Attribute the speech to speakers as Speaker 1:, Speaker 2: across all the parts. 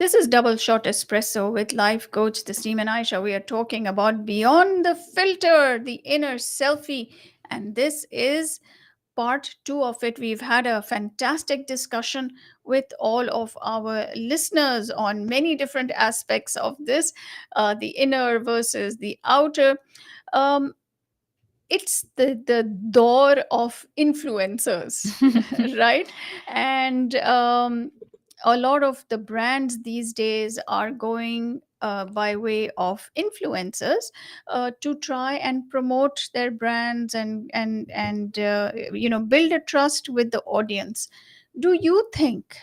Speaker 1: This is Doubleshot Espresso with life coach Tasneem and Aisha. We are talking about beyond the filter, the inner selfie, and this is part two of it. We've had a fantastic discussion with all of our listeners on many different aspects of this, the inner versus the outer. Um, it's the door of influencers, right? And a lot of the brands these days are going by way of influencers to try and promote their brands and build a trust with the audience. Do you think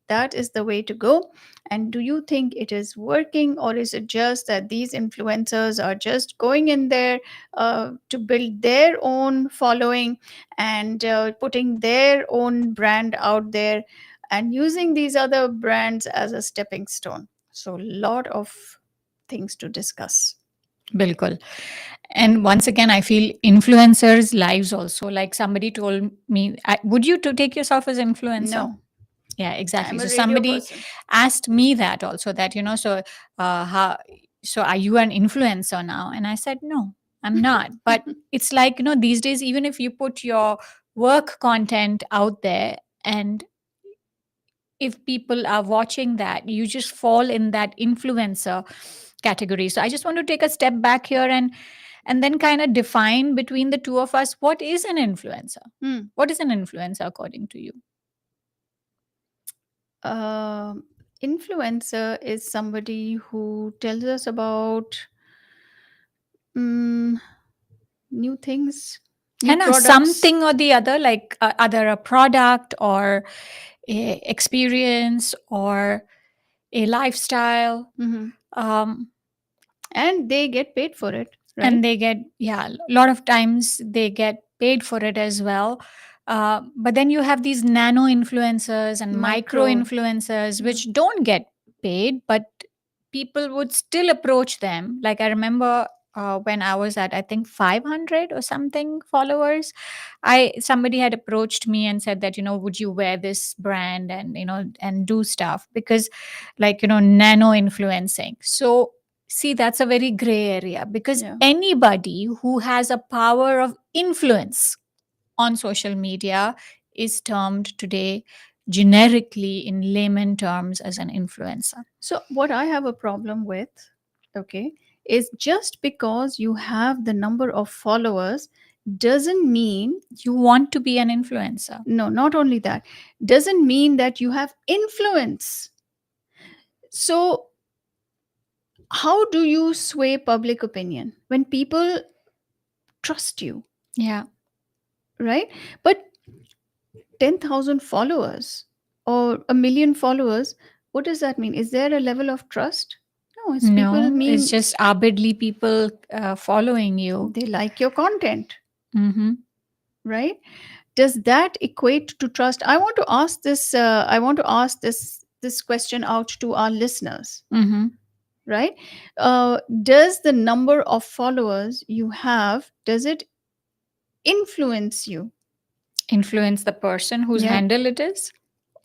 Speaker 1: that is the way to go? And do you think it is working, or is it just that these influencers are just going in there to build their own following and putting their own brand out there and using these other brands as a stepping stone? So, lot of things to discuss.
Speaker 2: Bilkul. And once again, I feel influencers' lives also. Like somebody told me, would you to take yourself as influencer?
Speaker 1: No,
Speaker 2: Yeah, exactly.
Speaker 1: I'm a
Speaker 2: So
Speaker 1: radio
Speaker 2: somebody
Speaker 1: person.
Speaker 2: asked me that also, that how, so are you an influencer now? And I said no, I'm not. But it's like, these days, even if you put your work content out there, and if people are watching that, you just fall in that influencer category. So I just want to take a step back here and then kind of define between the two of us, what is an influencer?
Speaker 1: Hmm.
Speaker 2: What is an influencer according to you?
Speaker 1: Um Influencer is somebody who tells us about mm, new things, new
Speaker 2: And
Speaker 1: products.
Speaker 2: something or the other, like either a product or a experience or a lifestyle.
Speaker 1: Mhm.
Speaker 2: um,
Speaker 1: And they get paid for it, right?
Speaker 2: and they get, yeah, a lot of times they get paid for it as well. But then you have these nano influencers and micro
Speaker 1: Micro.
Speaker 2: influencers
Speaker 1: Yeah.
Speaker 2: which don't get paid, but people would still approach them. Like I remember when I was at, I think, 500 or something followers, I somebody had approached me and said that, would you wear this brand and and do stuff, because like nano influencing. So see, that's a very gray area, because
Speaker 1: Yeah.
Speaker 2: anybody who has a power of influence on social media is termed today generically in layman terms as an influencer.
Speaker 1: So, what I have a problem with, okay, is just because you have the number of followers doesn't mean,
Speaker 2: You want to be an influencer.
Speaker 1: no, not only that, doesn't mean that you have influence. So, how do you sway public opinion when people trust you,
Speaker 2: Yeah.
Speaker 1: right? But 10,000 followers or a million followers, what does that mean? Is there a level of trust? No, it's people
Speaker 2: No, it's
Speaker 1: mean
Speaker 2: just avidly people following you.
Speaker 1: they like your content,
Speaker 2: Mm-hmm.
Speaker 1: right? Does that equate to trust? I want to ask this. I want to ask this question out to our listeners,
Speaker 2: Mm-hmm.
Speaker 1: right? Does the number of followers you have, does it influence you?
Speaker 2: Influence the person whose
Speaker 1: Yeah.
Speaker 2: handle it is,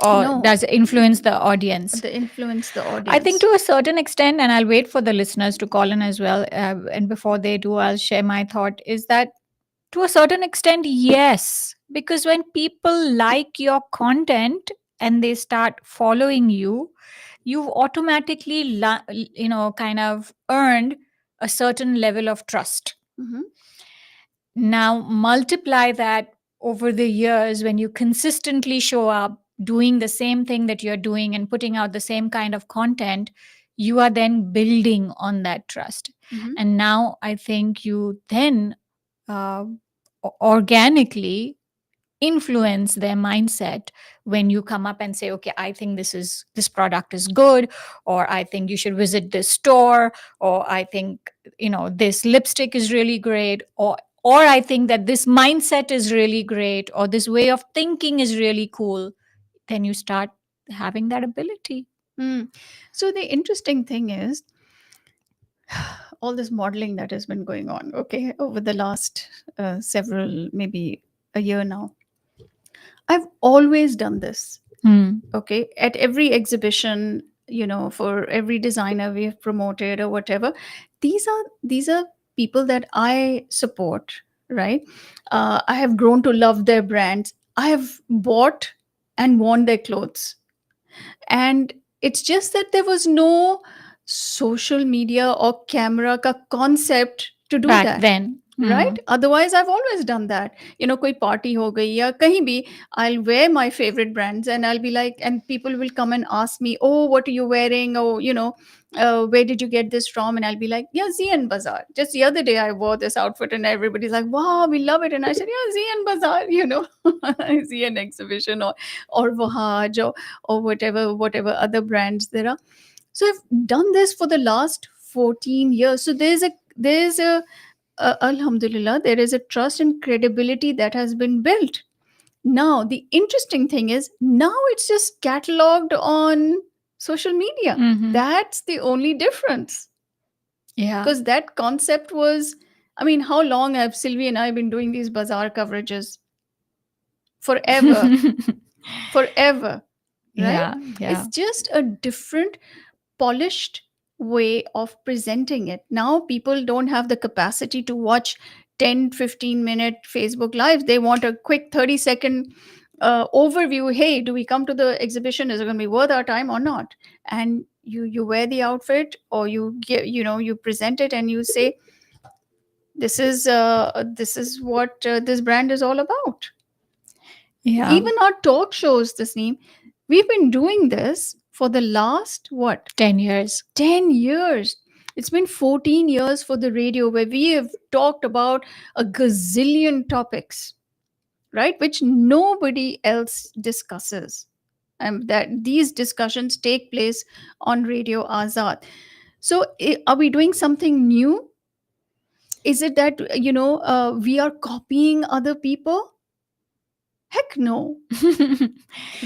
Speaker 2: or
Speaker 1: No,
Speaker 2: does it influence the audience?
Speaker 1: the influence the
Speaker 2: I think
Speaker 1: audience.
Speaker 2: to a certain extent, and I'll wait for the listeners to call in as well. And before they do, I'll share my thought is that to a certain extent, yes. Because when people like your content and they start following you, you've automatically, kind of earned a certain level of trust.
Speaker 1: Mhm.
Speaker 2: Now, multiply that over the years when you consistently show up doing the same thing that you're doing and putting out the same kind of content, you are then building on that trust.
Speaker 1: Mhm.
Speaker 2: And now I think you then uh, organically influence their mindset when you come up and say, okay, I think this product is good, or I think you should visit this store, or I think this lipstick is really great, or I think that this mindset is really great, or this way of thinking is really cool. Then you start having that ability.
Speaker 1: Mm. So the interesting thing is all this modeling that has been going on, okay, over the last several, maybe a year now. I've always done this.
Speaker 2: Hmm.
Speaker 1: Okay, at every exhibition, for every designer we have promoted or whatever, these are people that I support, right? I have grown to love their brands. I have bought and worn their clothes, and it's just that there was no social media or camera ka concept to do
Speaker 2: Back
Speaker 1: that,
Speaker 2: then. Hmm.
Speaker 1: right? Otherwise I've always done that. Koi party ho gayi ya kahin bhi, I'll wear my favorite brands, and I'll be like, and people will come and ask me, oh, what are you wearing? Oh, where did you get this from? And I'll be like, yeah, Zian Bazaar. Just the other day I wore this outfit, and everybody's like, wow, we love it. And I said, yeah, Zian Bazaar, Zian exhibition, or Wahaj, or whatever other brands there are. So I've done this for the last 14 years. So there's a alhamdulillah, there is a trust and credibility that has been built. Now the interesting thing is, now it's just cataloged on social media.
Speaker 2: Hmm.
Speaker 1: That's the only difference,
Speaker 2: Yeah.
Speaker 1: because that concept was, I mean, how long have Sylvie and I been doing these bazaar coverages? Forever. Forever, right?
Speaker 2: Yeah.
Speaker 1: It's
Speaker 2: Yeah.
Speaker 1: just a different polished way of presenting it. Now people don't have the capacity to watch 10-15 minute Facebook lives. They want a quick 30-second overview. Hey, do we come to the exhibition? Is it going to be worth our time or not? And you wear the outfit, or you get, you present it, and you say, this is what this brand is all about.
Speaker 2: Yeah.
Speaker 1: Even our talk shows, this name, we've been doing this for the last what,
Speaker 2: 10 years.
Speaker 1: 10 years. It's been 14 years for the radio, where we have talked about a gazillion topics, right? Which nobody else discusses. And that these discussions take place on Radio Azad. So, are we doing something new? Is it that, we are copying other people? Heck no,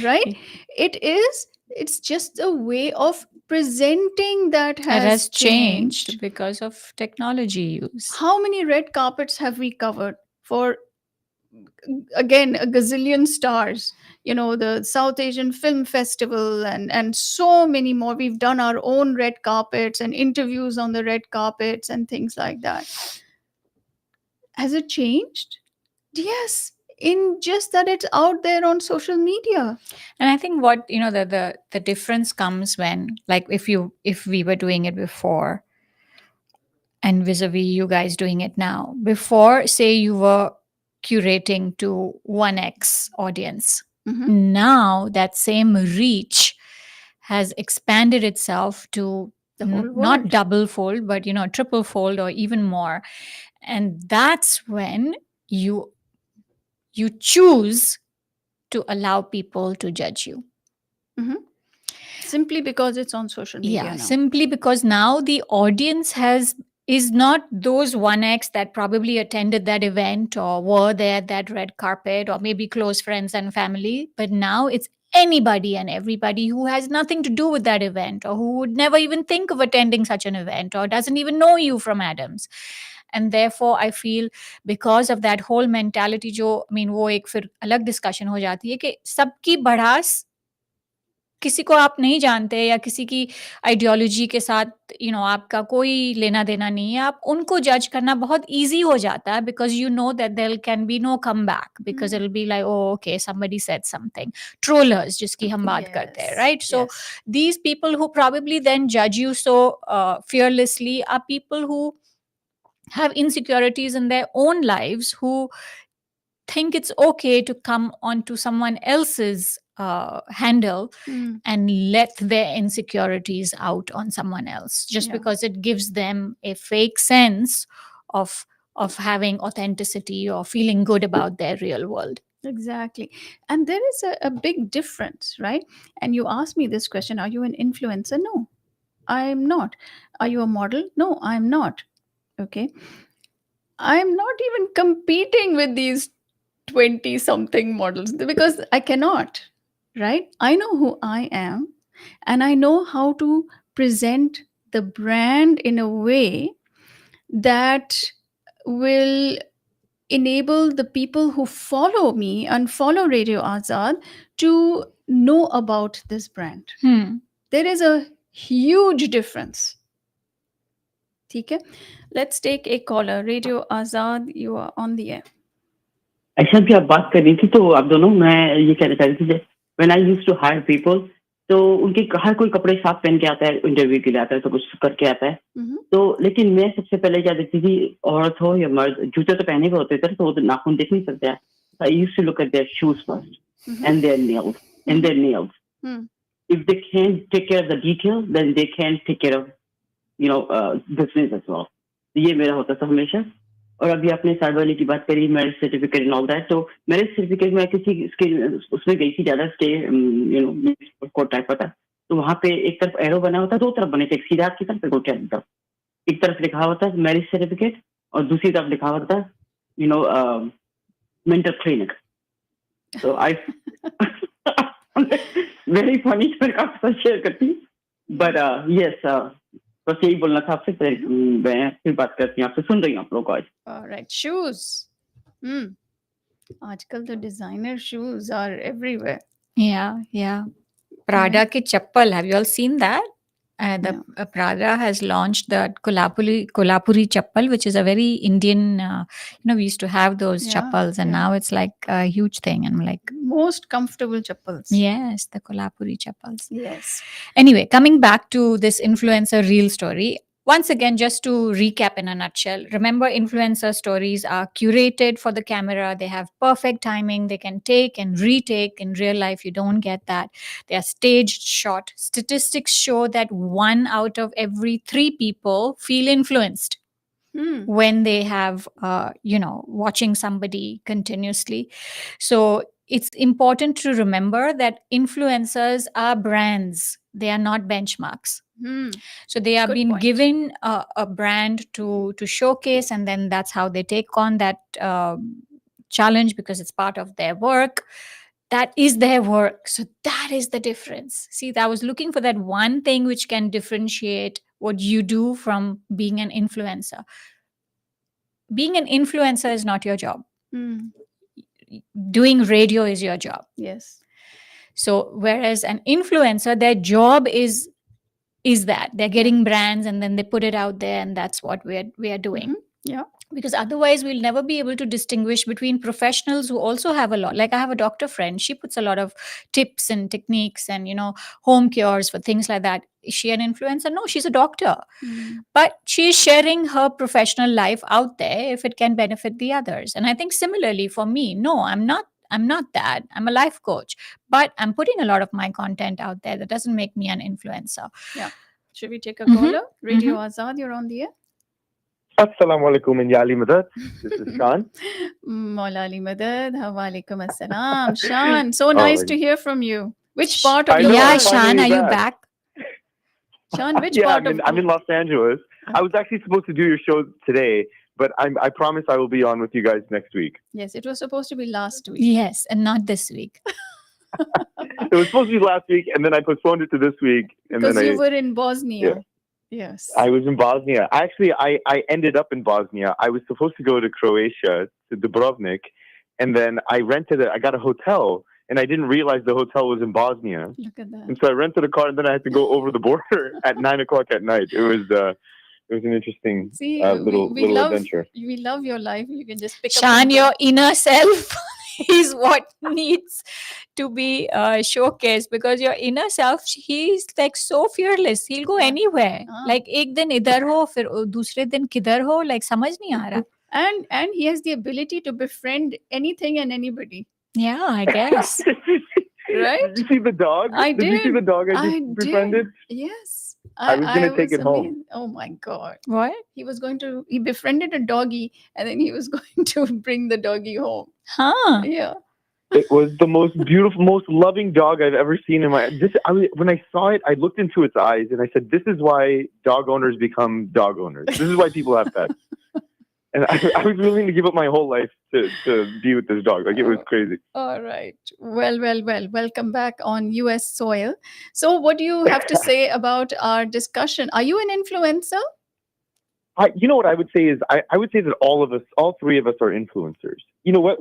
Speaker 1: right?
Speaker 2: It
Speaker 1: It's just a way of presenting that has
Speaker 2: has changed
Speaker 1: changed.
Speaker 2: because of technology use.
Speaker 1: How many red carpets have we covered for, again, a gazillion stars? The South Asian Film Festival, and so many more. We've done our own red carpets and interviews on the red carpets and things like that. Has it changed? Yes, in just that it's out there on social media.
Speaker 2: And I think what, the difference comes when, like, if we were doing it before and vis-a-vis you guys doing it now. Before, say you were curating to 1x audience.
Speaker 1: Hmm.
Speaker 2: Now that same reach has expanded itself to
Speaker 1: The whole
Speaker 2: not
Speaker 1: world.
Speaker 2: double fold, but triple fold or even more. And that's when you you choose to allow people to judge you.
Speaker 1: Hmm. Simply because it's on social media
Speaker 2: Yeah,
Speaker 1: now.
Speaker 2: simply because now the audience has is not those 1x that probably attended that event or were there at that red carpet, or maybe close friends and family, but now it's anybody and everybody who has nothing to do with that event, or who would never even think of attending such an event, or doesn't even know you from Adams. And therefore I feel, because of that whole mentality, जो I mean वो एक फिर अलग discussion हो जाती है कि सबकी भड़ास किसी को आप नहीं जानते, या किसी की आइडियोलॉजी के साथ आपका कोई लेना देना नहीं है, आप उनको जज करना बहुत ईजी हो जाता है, because you know that there can be no come back, because it will be like, oh okay, somebody said something. Trollers जिसकी हम बात करते हैं,
Speaker 1: Yes,
Speaker 2: right? So
Speaker 1: yes.
Speaker 2: these people who probably then judge you so fearlessly are people who have insecurities in their own lives, who think it's okay to come onto someone else's handle
Speaker 1: Mm,
Speaker 2: and let their insecurities out on someone else, just
Speaker 1: yeah,
Speaker 2: because it gives them a fake sense of having authenticity or feeling good about their real world.
Speaker 1: exactly. And there is a big difference, right? And you asked me this question, are you an influencer? No, I'm not. Are you a model? No, I'm not. Okay. I'm not even competing with these 20 something models, because I cannot, right? I know who I am, and I know how to present the brand in a way that will enable the people who follow me and follow Radio Azad to know about this brand.
Speaker 2: Hmm.
Speaker 1: There is a huge difference. ठीक है? Let's take a caller. Radio Azad, you are on the air.
Speaker 3: ऐसा भी आप बात कर रही थी तो आप दोनों मैं ये कहना चाह रही थी when I used to hire people तो उनके हर कोई कपड़े साफ पहन के आता है इंटरव्यू के लिए आता है तो कुछ करके आता है तो लेकिन मैं सबसे पहले क्या देखती थी औरत हो या मर्द जूते तो पहने हुए होते थे तो वो तो नाखून देख नहीं सकते हैं I used to look at their shoes first and their nails if they can't take care of the detail then they can take care of business as well ये मेरा होता था हमेशा और अभी आपने साइड वाले की बात करी marriage certificate and all that तो मैरिज सर्टिफिकेट में किसी उसमें गई थी ज्यादा स्टे कोर्ट टाइप का था तो वहाँ पे एक तरफ एरो बना होता दो तरफ बने थे एक सीधा हाथ की तरफ एक उल्टे हाथ की तरफ एक तरफ लिखा हुआ था मैरिज सर्टिफिकेट और दूसरी तरफ लिखा हुआ था मेंटल क्लिनिक तो आई वेरी फनी मैं आपके साथ शेयर करती बट यस बस यही बोलना था आपसे मैं फिर बात करती हूँ आपसे सुन रही हूँ आप लोग को आज
Speaker 1: Alright, shoes. आजकल तो designer shoes are everywhere.
Speaker 2: Yeah, yeah. Prada ki chappal. Have you all seen that? Prada has launched the Kolhapuri chappal, which is a very Indian. We used to have those chappals, and now it's like a huge thing. And I'm like,
Speaker 1: Most comfortable chappals.
Speaker 2: yes, the Kolhapuri chappals.
Speaker 1: Yes.
Speaker 2: Anyway, coming back to this influencer reel story. Once again, just to recap in a nutshell, remember influencer stories are curated for the camera. They have perfect timing. They can take and retake. In real life, you don't get that. They are staged shot. Statistics show that 1 out of every 3 people feel influenced when they have, watching somebody continuously. So it's important to remember that influencers are brands. They are not benchmarks. So they are being given a brand to showcase, and then that's how they take on that challenge because it's part of their work. That is their work. So that is the difference. See, I was looking for that one thing which can differentiate what you do from being an influencer. Being an influencer is not your job. Doing radio is your job.
Speaker 1: Yes.
Speaker 2: So whereas an influencer, their job is that they're getting brands and then they put it out there, and that's what we are doing.
Speaker 1: Yeah.
Speaker 2: Because otherwise we'll never be able to distinguish between professionals who also have a lot. Like I have a doctor friend, she puts a lot of tips and techniques and home cures for things like that. Is she an influencer? No, she's a doctor. But she's sharing her professional life out there if it can benefit the others. And I think similarly for me, no, I'm not that. I'm a life coach, but I'm putting a lot of my content out there. That doesn't make me an influencer.
Speaker 1: Yeah. Should we take a caller? Radio Azad, you're on the air.
Speaker 4: Assalamu alaikum and Yali Madad. This is Shan.
Speaker 1: Maula Ali Madad, Walaikum Assalam. Shan, so nice to hear from you. Which part of the world?
Speaker 2: Shan, are you back?
Speaker 1: Shan, which part of
Speaker 4: I'm in Los Angeles. I was actually supposed to do your show today, but I promise I will be on with you guys next week.
Speaker 1: Yes, it was supposed to be last week.
Speaker 2: Yes, and not this week.
Speaker 4: It was supposed to be last week, and then I postponed it to this week. And
Speaker 1: because
Speaker 4: then
Speaker 1: you were in Bosnia.
Speaker 4: Yeah.
Speaker 1: Yes.
Speaker 4: I was in Bosnia. Actually, I ended up in Bosnia. I was supposed to go to Croatia, to Dubrovnik, and then I got a hotel, and I didn't realize the hotel was in Bosnia.
Speaker 1: Look at that.
Speaker 4: And so I rented a car, and then I had to go over the border at 9:00 at night. It was an interesting little adventure.
Speaker 1: We love your life. You can just pick
Speaker 2: Shan, your inner self is what needs to be showcased, because your inner self, he's like so fearless. He'll go anywhere. Like ek din idhar ho, fir dusre din kidhar ho, like samajh nahi aa raha.
Speaker 1: And he has the ability to befriend anything and anybody.
Speaker 2: Yeah, I guess.
Speaker 1: Right?
Speaker 4: Did you see the dog?
Speaker 1: Did
Speaker 4: you see the dog I just befriended?
Speaker 1: Yes.
Speaker 4: I was going to take it home.
Speaker 1: Oh my God.
Speaker 2: What?
Speaker 1: He befriended a doggy and then he was going to bring the doggy home.
Speaker 2: Huh.
Speaker 1: Yeah.
Speaker 4: It was the most beautiful, most loving dog I've ever seen in my. When I saw it, I looked into its eyes and I said, "This is why dog owners become dog owners. This is why people have pets." And I was willing to give up my whole life to be with this dog. Like, it was crazy.
Speaker 1: All right. Well. Welcome back on US soil. So what do you have to say about our discussion? Are you an influencer?
Speaker 4: You know what I would say is I would say that all three of us are influencers.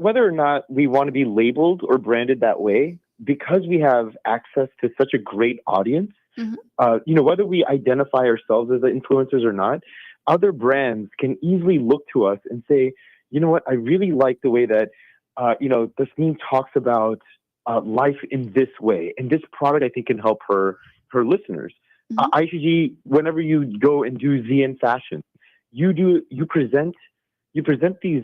Speaker 4: Whether or not we want to be labeled or branded that way, because we have access to such a great audience,
Speaker 1: Mhm.
Speaker 4: whether we identify ourselves as influencers or not, other brands can easily look to us and say, you know what, I really like the way that, Tasneem talks about life in this way, and this product I think can help her listeners.
Speaker 1: Mhm.
Speaker 4: ICG, whenever you go and do ZN fashion, you present these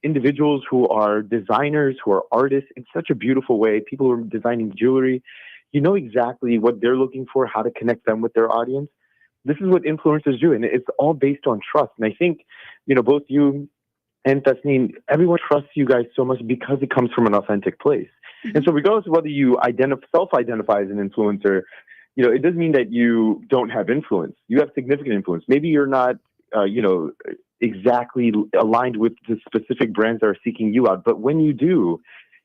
Speaker 4: individuals who are designers, who are artists in such a beautiful way. People who are designing jewelry, you know exactly what they're looking for, how to connect them with their audience. This is what influencers do, and it's all based on trust. And I think, both you and Tasneem, everyone trusts you guys so much because it comes from an authentic place. And so, regardless of whether you self-identify as an influencer, it doesn't mean that you don't have influence. You have significant influence. Maybe you're not, exactly aligned with the specific brands that are seeking you out, but when you do,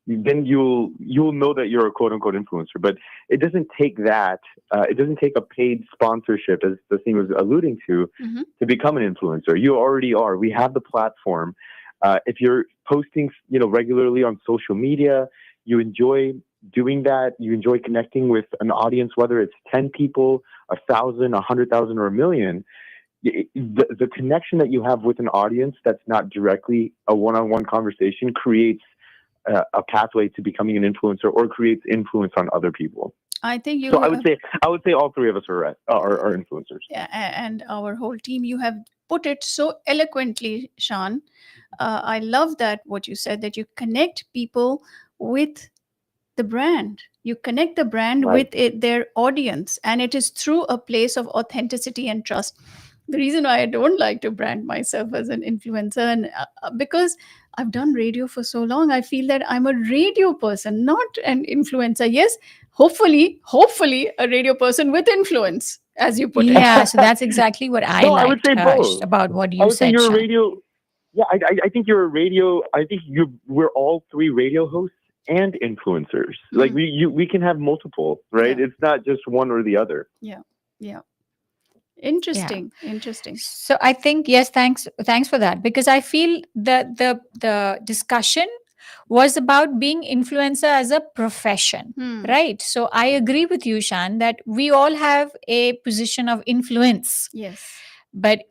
Speaker 4: then you'll know that you're a quote unquote influencer. But it doesn't take that. It doesn't take a paid sponsorship, as the thing was alluding
Speaker 1: Mhm.
Speaker 4: to become an influencer. You already are. We have the platform. If you're posting, regularly on social media, you enjoy doing that. You enjoy connecting with an audience, whether it's 10 people, 1,000, 100,000, or a million. The connection that you have with an audience that's not directly a one-on-one conversation creates a pathway to becoming an influencer, or creates influence on other people.
Speaker 1: I think you
Speaker 4: So I would say all three of us are influencers.
Speaker 1: yeah, and our whole team, you have put it so eloquently, Sean. I love that what you said, that you connect people with the brand. You connect the brand
Speaker 4: Right.
Speaker 1: with their audience, and it is through a place of authenticity and trust. The reason why I don't like to brand myself as an influencer, and because I've done radio for so long, I feel that I'm a radio person, not an influencer. Yes, hopefully, a radio person with influence, as you put it.
Speaker 2: Yeah, so that's exactly what I
Speaker 4: No, I would
Speaker 2: liked
Speaker 4: say both.
Speaker 2: about what
Speaker 4: I
Speaker 2: you
Speaker 4: would say
Speaker 2: said,
Speaker 4: you're a
Speaker 2: Sean.
Speaker 4: radio. Yeah, I think you're a radio. I think we're all three radio hosts and influencers. Like we can have multiple, right?
Speaker 1: Yeah.
Speaker 4: It's not just one or the other.
Speaker 1: Yeah.
Speaker 2: Yeah.
Speaker 1: Interesting.
Speaker 2: So I think, yes, thanks for that, because I feel that the discussion was about being influencer as a profession, right? So I agree with you, Shan, that we all have a position of influence.
Speaker 1: Yes.
Speaker 2: But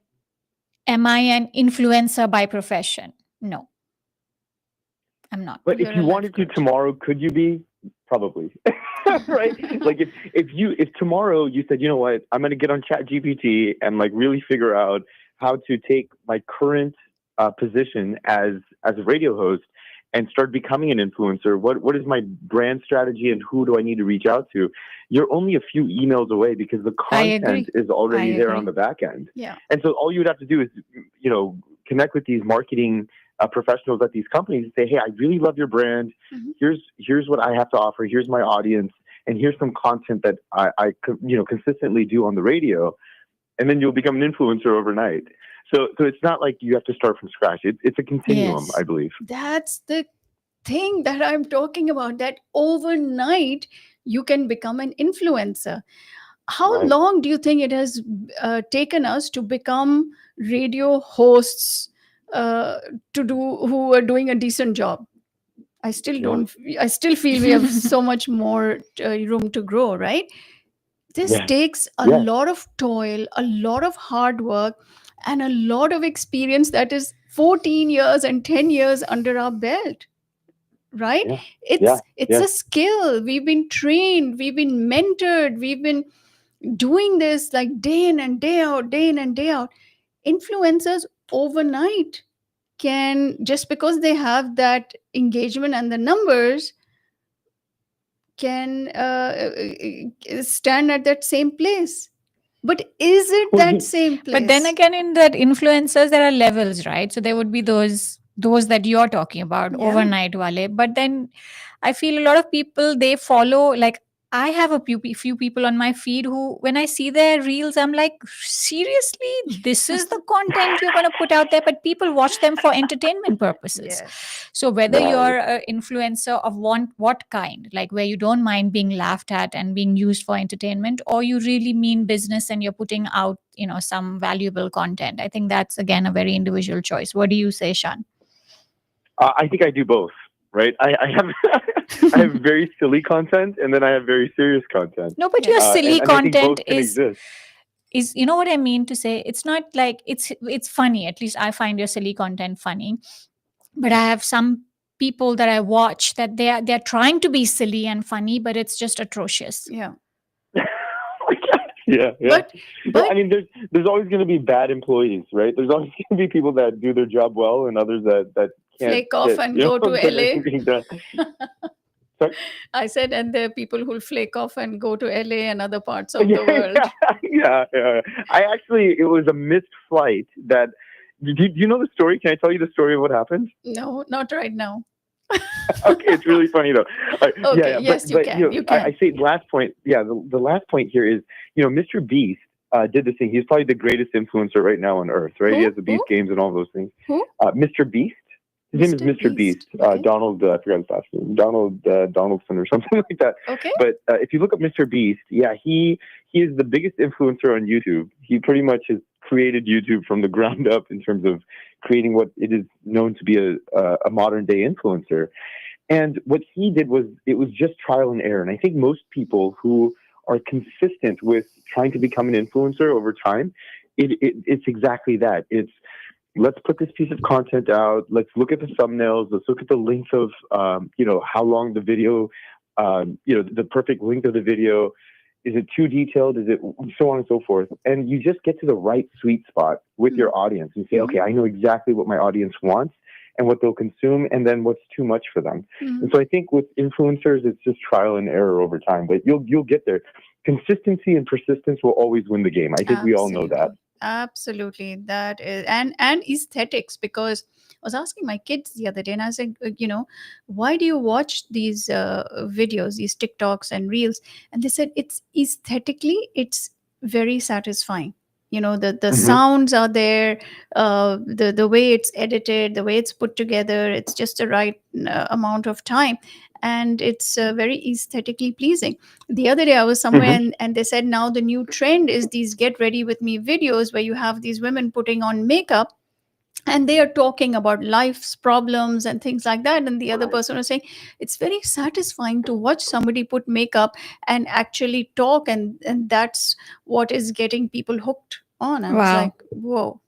Speaker 2: am I an influencer by profession? No, I'm not.
Speaker 4: But if
Speaker 1: You're a
Speaker 4: you
Speaker 1: life
Speaker 4: wanted to
Speaker 1: coach.
Speaker 4: tomorrow, could you be? Probably. Right? Like if tomorrow you said, you know what, I'm gonna get on Chat GPT and like really figure out how to take my current position as a radio host and start becoming an influencer, what is my brand strategy and who do I need to reach out to? You're only a few emails away because the
Speaker 2: I
Speaker 4: content
Speaker 2: agree.
Speaker 4: is already
Speaker 2: I
Speaker 4: there
Speaker 2: agree.
Speaker 4: on the back end.
Speaker 1: Yeah.
Speaker 4: And so all you would have to do is, connect with these marketing professionals at these companies and say, hey, I really love your brand. Here's what I have to offer. Here's my audience. And here's some content that I consistently do on the radio. And then you'll become an influencer overnight. So it's not like you have to start from scratch. It's a continuum,
Speaker 2: Yes.
Speaker 4: I believe.
Speaker 1: That's the thing that I'm talking about, that overnight you can become an influencer. How
Speaker 4: Right.
Speaker 1: long do you think it has taken us to become radio hosts, who are doing a decent job? I still
Speaker 4: Yeah.
Speaker 1: don't. I still feel we have so much more room to grow. Right? This
Speaker 4: Yeah.
Speaker 1: takes a
Speaker 4: Yeah.
Speaker 1: lot of toil, a lot of hard work, and a lot of experience that is 14 years and 10 years under our belt. Right?
Speaker 4: Yeah.
Speaker 1: It's a skill. We've been trained, we've been mentored, we've been doing this like day in and day out, day in and day out. Influencers overnight can, just because they have that engagement and the numbers, can stand at that same place. But is it
Speaker 4: Well,
Speaker 1: that same place?
Speaker 2: But then again, in that influencers, there are levels, right? So there would be those that you're talking about,
Speaker 1: Yeah.
Speaker 2: overnight wale. But then I feel a lot of people, they follow, like, I have a few people on my feed who, when I see their reels, I'm like, seriously, this is the content you're going to put out there? But people watch them for entertainment purposes.
Speaker 1: Yes.
Speaker 2: So whether
Speaker 4: Right.
Speaker 2: you're an influencer of what kind, like where you don't mind being laughed at and being used for entertainment, or you really mean business and you're putting out, some valuable content, I think that's again a very individual choice. What do you say, Shan?
Speaker 4: I think I do both. right? I have I have very silly content, and then I have very serious content.
Speaker 2: No, but
Speaker 1: Yeah.
Speaker 2: your silly
Speaker 4: And I think
Speaker 2: content
Speaker 4: both can exist.
Speaker 2: is you know what I mean to say. It's not like it's funny. At least I find your silly content funny. But I have some people that I watch that they're trying to be silly and funny, but it's just atrocious.
Speaker 1: Yeah.
Speaker 4: Yeah.
Speaker 1: But
Speaker 4: I mean, there's always going to be bad employees, right? There's always going to be people that do their job well, and others that can't
Speaker 1: flake off
Speaker 4: get,
Speaker 1: and go to
Speaker 4: get
Speaker 1: LA.
Speaker 4: anything done. Sorry?
Speaker 1: I said, and there are people who'll flake off and go to LA and other parts of the world.
Speaker 4: Yeah. It was a missed flight that. Do you know the story? Can I tell you the story of what happened?
Speaker 1: No, not right now.
Speaker 4: Okay, it's really funny though.
Speaker 1: Okay, yes, you can. You can.
Speaker 4: I say last point. Yeah, the last point here is, Mr. Beast did this thing. He's probably the greatest influencer right now on earth, right?
Speaker 1: Who?
Speaker 4: He has the Beast
Speaker 1: Who?
Speaker 4: Games and all those things.
Speaker 1: Who?
Speaker 4: Mr. Beast. His name is Mr. Beast.
Speaker 1: Okay.
Speaker 4: Donald, I forgot his last name. Donaldson or something like that.
Speaker 1: Okay.
Speaker 4: But if you look up Mr. Beast, yeah, he is the biggest influencer on YouTube. He pretty much has created YouTube from the ground up in terms of creating what it is known to be a modern day influencer. And what he did was, it was just trial and error. And I think most people who are consistent with trying to become an influencer over time, it's exactly that. It's, let's put this piece of content out. Let's look at the thumbnails. Let's look at the length of, how long the video, the perfect length of the video. Is it too detailed? Is it so on and so forth? And you just get to the right sweet spot with your audience and say, okay, I know exactly what my audience wants and what they'll consume, and then what's too much for them. And so I think with influencers, it's just trial and error over time, but you'll get there. Consistency and persistence will always win the game. I think we all know that.
Speaker 1: Absolutely. That is, and aesthetics, because I was asking my kids the other day and I said, why do you watch these videos, these TikToks and reels? And they said, it's aesthetically, it's very satisfying. The sounds are there, the way it's edited, the way it's put together, it's just the right amount of time. And it's very aesthetically pleasing. The other day I was somewhere and they said now the new trend is these get ready with me videos where you have these women putting on makeup and they are talking about life's problems and things like that. And the other person was saying it's very satisfying to watch somebody put makeup and actually talk. And that's what is getting people hooked on. I was like, whoa,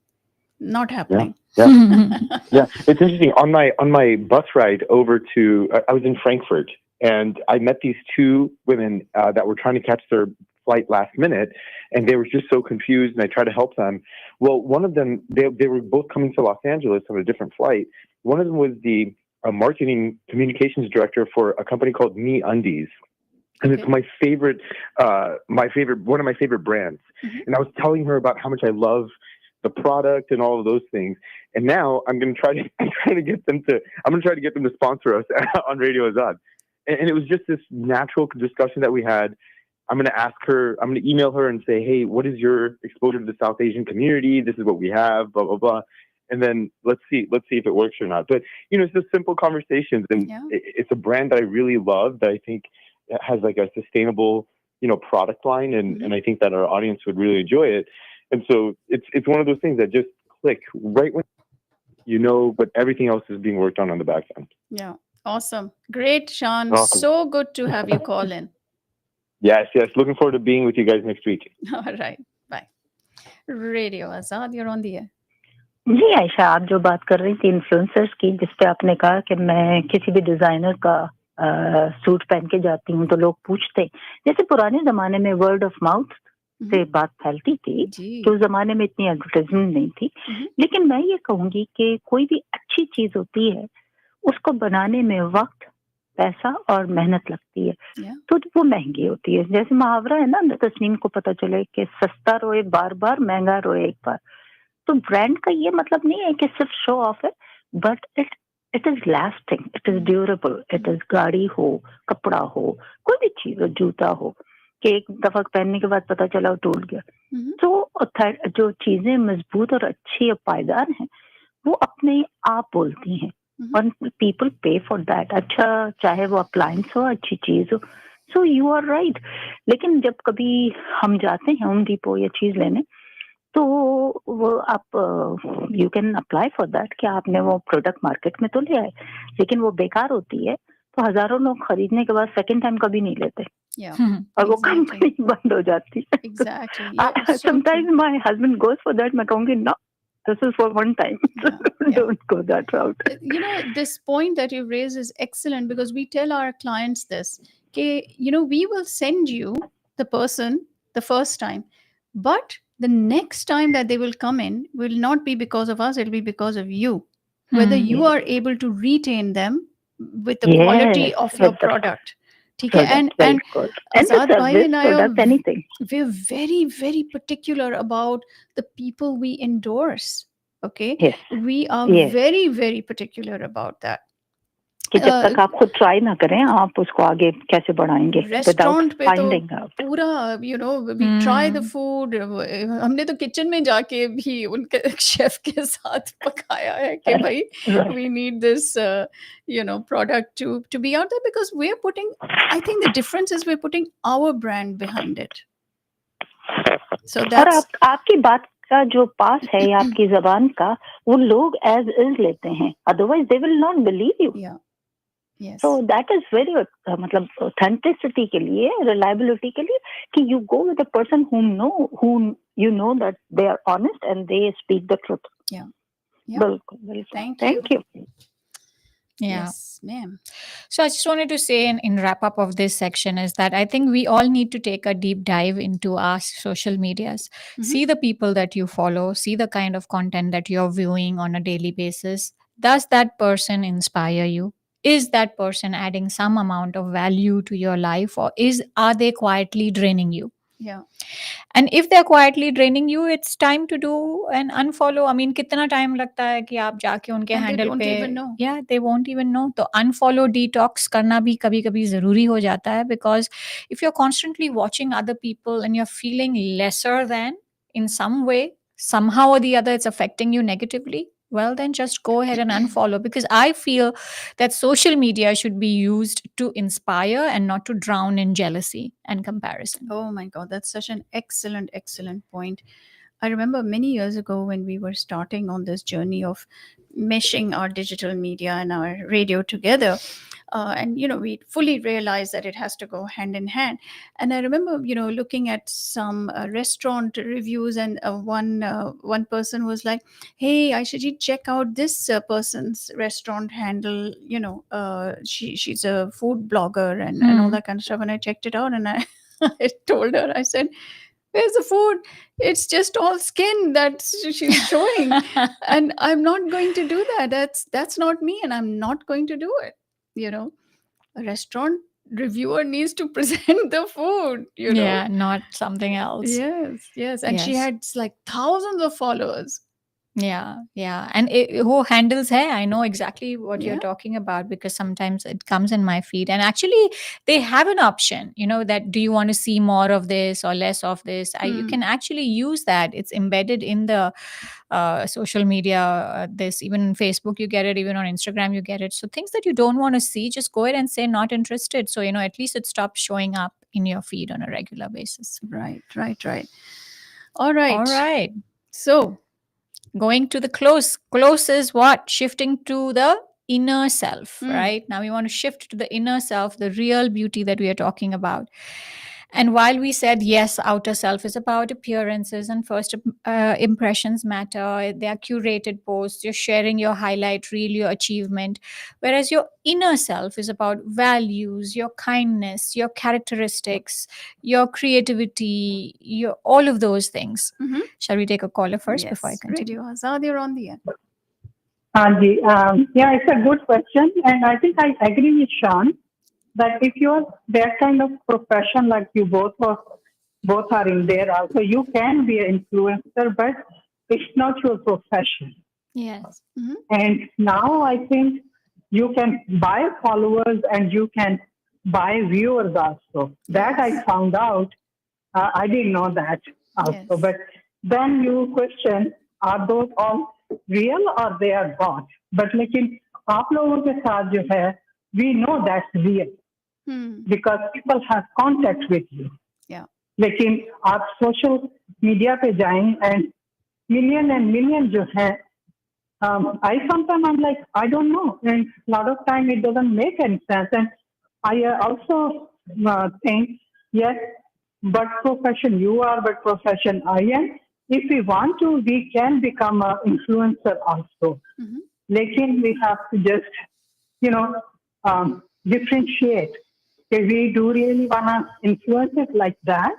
Speaker 1: not happening.
Speaker 4: Yeah, it's interesting. On my bus ride over to, I was in Frankfurt, and I met these two women that were trying to catch their flight last minute, and they were just so confused. And I tried to help them. Well, one of them, they were both coming to Los Angeles on a different flight. One of them was the marketing communications director for a company called Me Undies. And it's my favorite, one of my favorite brands. And I was telling her about how much I love the product and all of those things. And now I'm going to try to get them to sponsor us on Radio Azad. And it was just this natural discussion that we had. I'm going to email her and say, hey, what is your exposure to the South Asian community? This is what we have, blah, blah, blah. And then let's see if it works or not. But, it's just simple conversations. And it's a brand that I really love, that I think has like a sustainable, product line. And I think that our audience would really enjoy it. And so it's one of those things that just click right when but everything else is being worked on the back end.
Speaker 1: Yeah. Awesome. Great, Sean.
Speaker 4: Awesome.
Speaker 1: So good to have you call in.
Speaker 4: Yes. Looking forward to being with you guys next week.
Speaker 1: All right. Bye. Radio Azad, you're on the air.
Speaker 5: जी आयशा, आप जो बात कर रही थी influencers की, जिस पे आपने कहा कि मैं किसी भी डिजाइनर का सूट पहन के जाती हूँ तो लोग पूछते, जैसे पुराने जमाने में वर्ड ऑफ माउथ से बात फैलती थी, तो उस जमाने में इतनी एडवर्टाइजमेंट नहीं थी। लेकिन मैं ये कहूंगी कि कोई भी अच्छी चीज होती है, उसको बनाने में वक्त, पैसा और मेहनत लगती है, तो वो महंगी होती है। जैसे मुहावरा है ना, तस्नीम को पता चले कि सस्ता रोए बार बार, महंगा रोए एक बार। तो ब्रांड का ये मतलब नहीं है कि सिर्फ शो ऑफ है, but it is lasting, it is durable. It is गाड़ी हो, कपड़ा हो, कोई भी चीज हो, जूता हो, कि एक दफा पहनने के बाद पता चला वो टूट गया। तो जो चीजें मजबूत और अच्छी और पायदार हैं, वो अपने आप बोलती हैं और पीपल पे फॉर दैट। अच्छा, चाहे वो अप्लायंस हो, अच्छी चीज हो, सो यू आर राइट। लेकिन जब कभी हम जाते हैं होम डिपो या चीज लेने, तो वो आप you can apply for that कि आपने वो प्रोडक्ट मार्केट में तो ले आए, लेकिन वो बेकार होती है तो हजारों लोग खरीदने के बाद सेकंड टाइम कभी नहीं लेते
Speaker 1: Yeah,
Speaker 5: और वो
Speaker 1: exactly.
Speaker 5: कंपनी बंद हो जाती है.
Speaker 1: Exactly. Yeah, so
Speaker 5: Sometimes
Speaker 1: true.
Speaker 5: my husband goes for that. मैं कहूँगी no, this is for one time.
Speaker 1: Yeah, yeah.
Speaker 5: Don't go that route.
Speaker 1: You know, this point that you've raised is excellent because we tell our clients this, okay, you know, we will send you the person the first time, but the next time that they will come in will not be because of us, it'll be because of you, whether you
Speaker 5: Yes.
Speaker 1: are able to retain them with the quality
Speaker 5: Yes,
Speaker 1: of your
Speaker 5: with the
Speaker 1: product. ठीक है,
Speaker 5: product, very
Speaker 1: and
Speaker 5: good. And the
Speaker 1: Azad bhai
Speaker 5: service,
Speaker 1: and I are
Speaker 5: product, anything.
Speaker 1: we're very very particular about the people we endorse. Okay,
Speaker 5: Yes,
Speaker 1: we are
Speaker 5: yes.
Speaker 1: very very particular about that.
Speaker 5: कि जब तक आप खुद try ना करें आप उसको आगे कैसे बढ़ाएंगे विदाउट
Speaker 1: रेस्टोरेंट पे तो
Speaker 5: फाइंडिंग आउट.
Speaker 1: पूरा you know we try the food, हमने तो किचन में जाके भी उनके शेफ के साथ पकाया है कि भाई we need this you know product to be out there because we're putting, I think the difference is we're putting our brand behind it. So
Speaker 5: और
Speaker 1: that's
Speaker 5: आपकी बात का जो पास है या आपकी जबान का वो लोग एज इज लेते हैं, otherwise they will not believe you.
Speaker 1: yeah, yes,
Speaker 5: So that is very मतलब authenticity के लिए, reliability के लिए कि you go with a person whom you know that they are honest and they speak the truth.
Speaker 1: yeah, yeah.
Speaker 5: बिल्कुल बिल्कुल.
Speaker 1: Thank you.
Speaker 5: you.
Speaker 2: Yeah.
Speaker 1: Yes ma'am.
Speaker 2: So I just wanted to say in wrap up of this section is that I think we all need to take a deep dive into our social medias. See the people that you follow, see the kind of content that you're viewing on a daily basis. Does that person inspire you? Is that person adding some amount of value to your life, or are they quietly draining you?
Speaker 1: Yeah,
Speaker 2: And if they're quietly draining you, it's time to do an unfollow. I mean, कितना time लगता है कि आप जाके उनके
Speaker 1: and they
Speaker 2: handle
Speaker 1: don't
Speaker 2: पे,
Speaker 1: even know.
Speaker 2: yeah, they won't even know. तो unfollow detox करना भी कभी कभी जरूरी हो जाता है, because if you're constantly watching other people and you're feeling lesser than in some way, somehow or the other, it's affecting you negatively, well, then just go ahead and unfollow, because I feel that social media should be used to inspire and not to drown in jealousy and comparison.
Speaker 1: Oh my God, that's such an excellent, excellent point. I remember many years ago when we were starting on this journey of meshing our digital media and our radio together. And you know, we fully realized that it has to go hand in hand. And I remember, you know, looking at some restaurant reviews, and one person was like, "Hey, I should check out this person's restaurant handle. You know, she's a food blogger and all that kind of stuff." And I checked it out, and I I told her, I said, "Where's the food? It's just all skin that she's showing, and I'm not going to do that. That's not me, and I'm not going to do it." You know, a restaurant reviewer needs to present the food. You know,
Speaker 2: Yeah, not something else.
Speaker 1: yes, yes, and she
Speaker 2: Yes.
Speaker 1: had like thousands of followers.
Speaker 2: Yeah, yeah. And who handles hair? I know exactly what
Speaker 1: Yeah.
Speaker 2: you're talking about, because sometimes it comes in my feed. And actually, they have an option, that do you want to see more of this or less of this? You can actually use that. It's embedded in the social media. This, even in Facebook, you get it. Even on Instagram, you get it. So things that you don't want to see, just go ahead and say not interested. So, at least it stops showing up in your feed on a regular basis.
Speaker 1: Right. All right.
Speaker 2: All right.
Speaker 1: So,
Speaker 2: Going to the close is what? Shifting to the inner self, right? Now we want to shift to the inner self, the real beauty that we are talking about. And while we said, yes, outer self is about appearances and first impressions matter, they are curated posts, you're sharing your highlight reel, your achievement, whereas your inner self is about values, your kindness, your characteristics, your creativity, your all of those things. Shall we take a caller first before I
Speaker 1: yes,
Speaker 2: continue?
Speaker 1: Radio Azad, you're on the air.
Speaker 6: Anji, yeah, it's a good question, and I think I agree with Sean that if you're that kind of profession like you both are in there, also you can be an influencer, but it's not your profession.
Speaker 2: Yes.
Speaker 6: And now I think you can buy followers and you can buy viewers also. That I found out. I didn't know that also.
Speaker 1: Yes.
Speaker 6: But then you question, are those all real or they are bought? But लेकिन आप लोगों के साथ जो है, we know that's real because people have contact with you.
Speaker 1: Yeah.
Speaker 6: लेकिन आप social media पे जाएं and million and million जो है, I sometimes I'm like, I don't know, and a lot of time it doesn't make any sense. And I also think, yes, but profession you are, but profession I am. If we want to, we can become an influencer also. Lekin we have to just, you know, differentiate. If we do really want to influence it like that,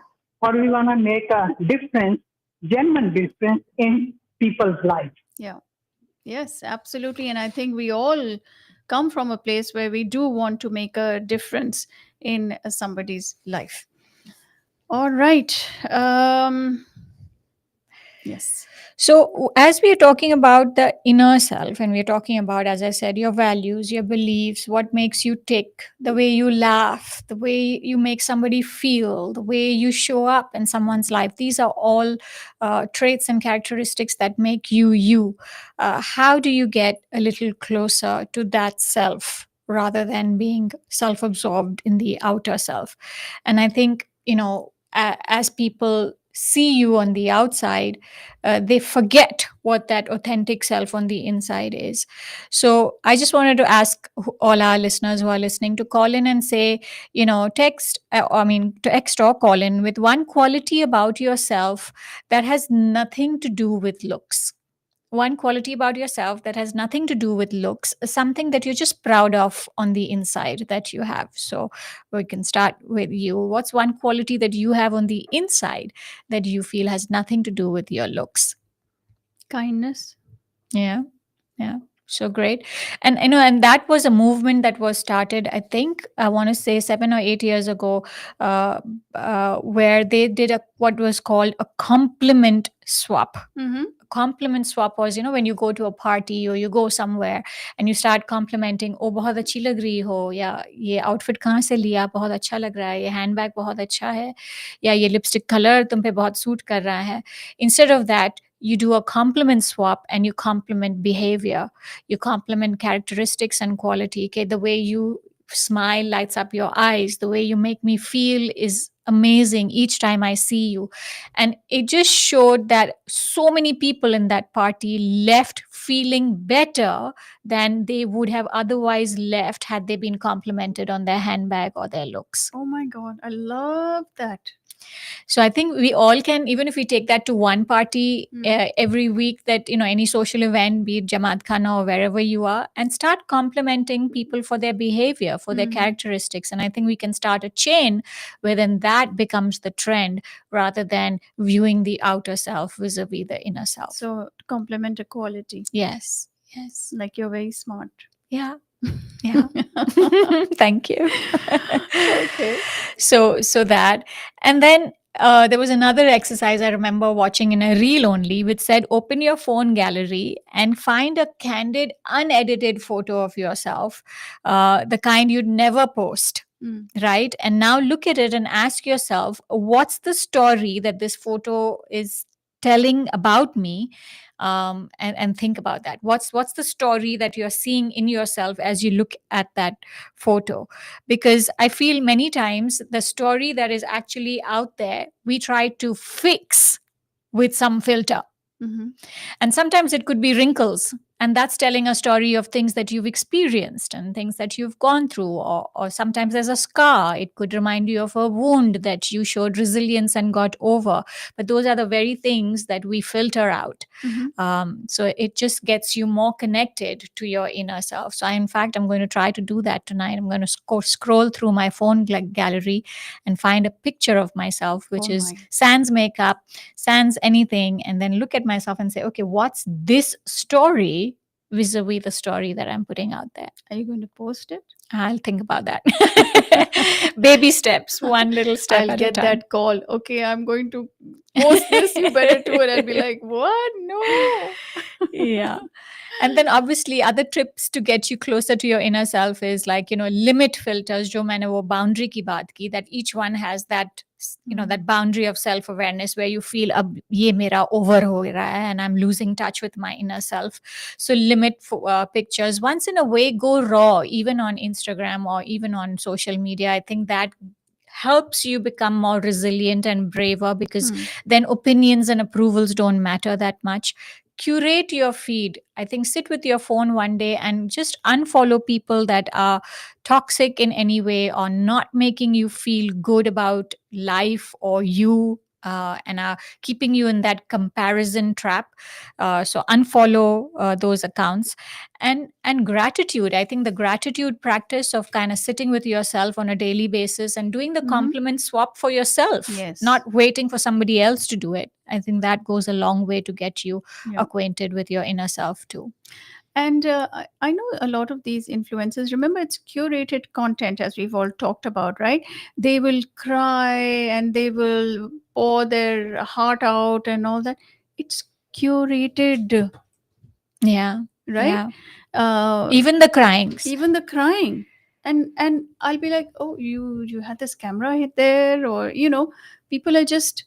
Speaker 6: or we want to make a difference, genuine difference in people's lives.
Speaker 1: Yeah. Yes, absolutely. And I think we all come from a place where we do want to make a difference in somebody's life. All right. Yes.
Speaker 2: So, as we are talking about the inner self, and we're talking about, as I said, your values, your beliefs, what makes you tick, the way you laugh, the way you make somebody feel, the way you show up in someone's life, these are all traits and characteristics that make you you. How do you get a little closer to that self rather than being self absorbed in the outer self? And I think, as people see you on the outside, they forget what that authentic self on the inside is. So I just wanted to ask all our listeners who are listening to call in and say, text or call in with one quality about yourself that has nothing to do with looks. One quality about yourself that has nothing to do with looks, something that you're just proud of on the inside that you have. So we can start with you. What's one quality that you have on the inside that you feel has nothing to do with your looks?
Speaker 1: Kindness.
Speaker 2: Yeah. So great. And that was a movement that was started, I think, I want to say 7 or 8 years ago, where they did what was called a compliment swap. Compliment swap was, when you go to a party or you go somewhere and you start complimenting, oh बहुत अच्छी लग रही हो, या ये outfit कहाँ से लिया, बहुत अच्छा लग रहा है, ये handbag बहुत अच्छा है, या ये lipstick color तुम पे बहुत suit कर रहा है. Instead of that, you do a compliment swap and you compliment behavior, you compliment characteristics and quality. Okay, the way you smile lights up your eyes, the way you make me feel is amazing each time I see you. And it just showed that so many people in that party left feeling better than they would have otherwise left had they been complimented on their handbag or their looks.
Speaker 1: Oh my God, I love that.
Speaker 2: So I think we all can, even if we take that to one party every week, that, any social event, be it Jamaat Khana or wherever you are, and start complimenting people for their behavior, for their characteristics. And I think we can start a chain where then that becomes the trend rather than viewing the outer self vis-a-vis the inner self.
Speaker 1: So compliment equality.
Speaker 2: Yes.
Speaker 1: Like you're very smart.
Speaker 2: Yeah. Thank you.
Speaker 1: Okay.
Speaker 2: So that, and then there was another exercise I remember watching in a reel only, which said, open your phone gallery and find a candid, unedited photo of yourself, the kind you'd never post. Right? And now look at it and ask yourself, what's the story that this photo is telling about me? And think about that. What's the story that you're seeing in yourself as you look at that photo? Because I feel many times the story that is actually out there, we try to fix with some filter. And sometimes it could be wrinkles, and that's telling a story of things that you've experienced and things that you've gone through, or sometimes there's a scar. It could remind you of a wound that you showed resilience and got over. But those are the very things that we filter out. So it just gets you more connected to your inner self. So in fact, I'm going to try to do that tonight. I'm going to scroll through my phone gallery and find a picture of myself, which is sans makeup, sans anything, and then look at myself and say, okay, what's this story vis-a-vis the story that I'm putting out there?
Speaker 1: Are you going to post it?
Speaker 2: I'll think about that. Baby steps, one little step
Speaker 1: I'll
Speaker 2: at
Speaker 1: get
Speaker 2: a time.
Speaker 1: that call. Okay, I'm going to post this. You better do it. I'll be like, what? No.
Speaker 2: Yeah. And then obviously other tips to get you closer to your inner self is like, limit filters, jo maine wo boundary ki baat ki, that each one has that, that boundary of self-awareness where you feel ab ye mera over ho raha hai and I'm losing touch with my inner self. So limit pictures. Once in a way, go raw, even on Instagram or even on social media. I think that helps you become more resilient and braver, because then opinions and approvals don't matter that much. Curate your feed. I think sit with your phone one day and just unfollow people that are toxic in any way or not making you feel good about life or you, and are keeping you in that comparison trap. So unfollow those accounts. And gratitude, I think the gratitude practice of kind of sitting with yourself on a daily basis and doing the compliment swap for yourself,
Speaker 1: Yes.
Speaker 2: not waiting for somebody else to do it. I think that goes a long way to get you
Speaker 1: Yeah.
Speaker 2: acquainted with your inner self too.
Speaker 1: And I know a lot of these influencers, remember, it's curated content, as we've all talked about, right? They will cry and they will pour their heart out and all that. It's curated,
Speaker 2: Yeah.
Speaker 1: right?
Speaker 2: Yeah. Even the crying.
Speaker 1: Even the crying. And I'll be like, oh, you had this camera hit there, or people are just,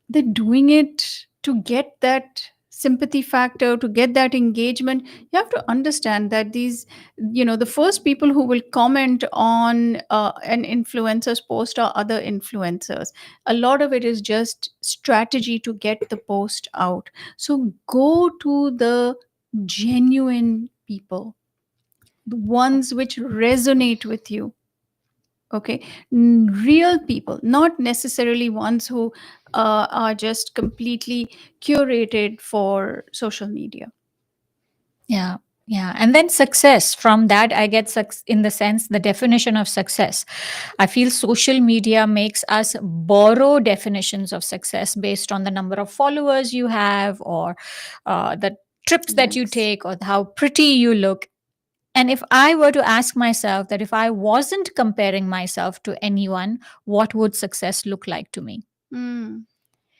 Speaker 1: they're doing it to get that sympathy factor, to get that engagement. You have to understand that these, the first people who will comment on an influencer's post are other influencers. A lot of it is just strategy to get the post out. So go to the genuine people, the ones which resonate with you. Okay. Real people, not necessarily ones who are just completely curated for social media.
Speaker 2: Yeah. Yeah. And then success. From that, I get in the sense, the definition of success. I feel social media makes us borrow definitions of success based on the number of followers you have, or the trips that you
Speaker 1: Yes.
Speaker 2: take, or how pretty you look. And if I were to ask myself that if I wasn't comparing myself to anyone, what would success look like to me?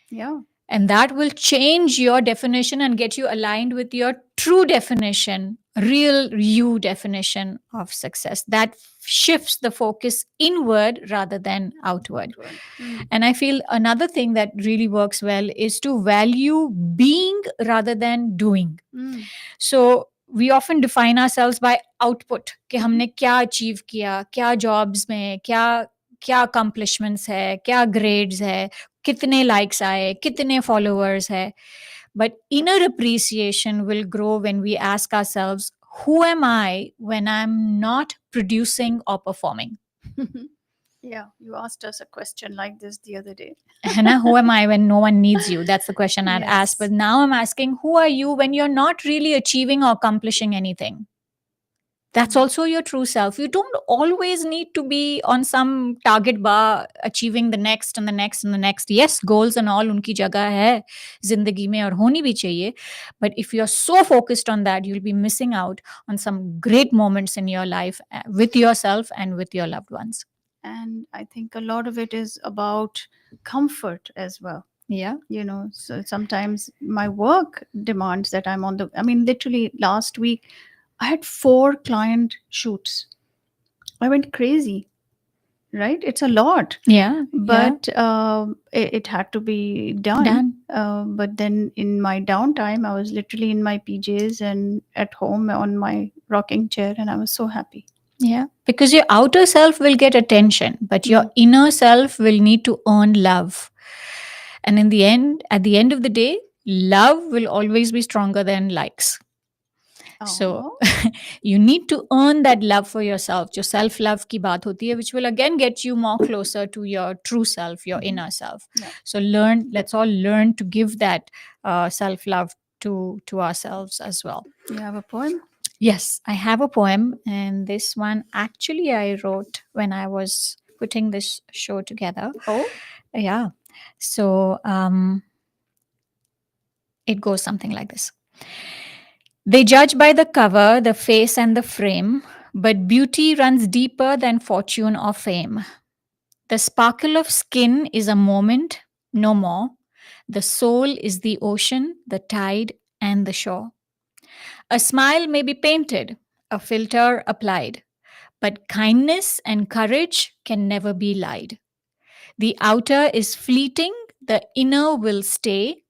Speaker 1: Yeah.
Speaker 2: And that will change your definition and get you aligned with your true definition, real you definition of success. That shifts the focus inward rather than outward. And I feel another thing that really works well is to value being rather than doing. So we often define ourselves by output, कि हमने क्या achieve किया, क्या jobs में, क्या accomplishments है, क्या grades है, कितने likes आए, कितने followers है. But inner appreciation will grow when we ask ourselves, who am I when I'm not producing or performing?
Speaker 1: Yeah, you asked us a question like this the other day.
Speaker 2: Hannah, who am I when no one needs you? That's the question I'd asked.
Speaker 1: Yes.
Speaker 2: But now I'm asking, who are you when you're not really achieving or accomplishing anything? That's also your true self. You don't always need to be on some target bar achieving the next and the next and the next. Yes, goals and all unki jagah hai zindagi mein aur honi bhi chahiye. But if you're so focused on that, you'll be missing out on some great moments in your life with yourself and with your loved ones.
Speaker 1: And I think a lot of it is about comfort as well.
Speaker 2: Yeah.
Speaker 1: So sometimes my work demands that I'm on literally last week, I had 4 client shoots. I went crazy, right? It's a lot.
Speaker 2: Yeah.
Speaker 1: But it had to be done. But then in my downtime, I was literally in my PJs and at home on my rocking chair, and I was so happy.
Speaker 2: Yeah, because your outer self will get attention, but your inner self will need to earn love. And in the end, at the end of the day, love will always be stronger than likes. So you need to earn that love for yourself. जो self love की बात होती है, which will again get you more closer to your true self, your inner self.
Speaker 1: Yeah.
Speaker 2: So let's all learn to give that self love to ourselves as well.
Speaker 1: You have a poem?
Speaker 2: Yes, I have a poem, and this one actually I wrote when I was putting this show together.
Speaker 1: Oh,
Speaker 2: Yeah. So it goes something like this. They judge by the cover, the face, and the frame, but beauty runs deeper than fortune or fame. The sparkle of skin is a moment, no more. The soul is the ocean, the tide, and the shore. A smile may be painted, a filter applied, but kindness and courage can never be lied. The outer is fleeting, the inner will stay.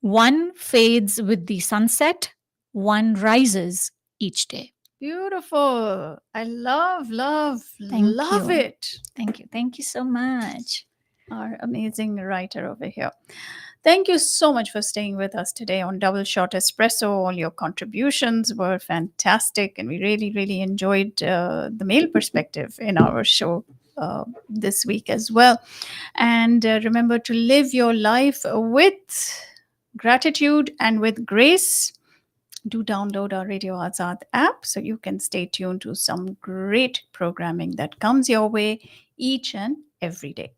Speaker 2: One fades with the sunset, one rises each day.
Speaker 1: Beautiful. I love, love,
Speaker 2: Thank
Speaker 1: love
Speaker 2: you.
Speaker 1: it.
Speaker 2: Thank you. Thank you so much.
Speaker 1: Our amazing writer over here. Thank you so much for staying with us today on Doubleshot Espresso. All your contributions were fantastic, and we really, really enjoyed the male perspective in our show this week as well. And remember to live your life with gratitude and with grace. Do download our Radio Azad app so you can stay tuned to some great programming that comes your way each and every day.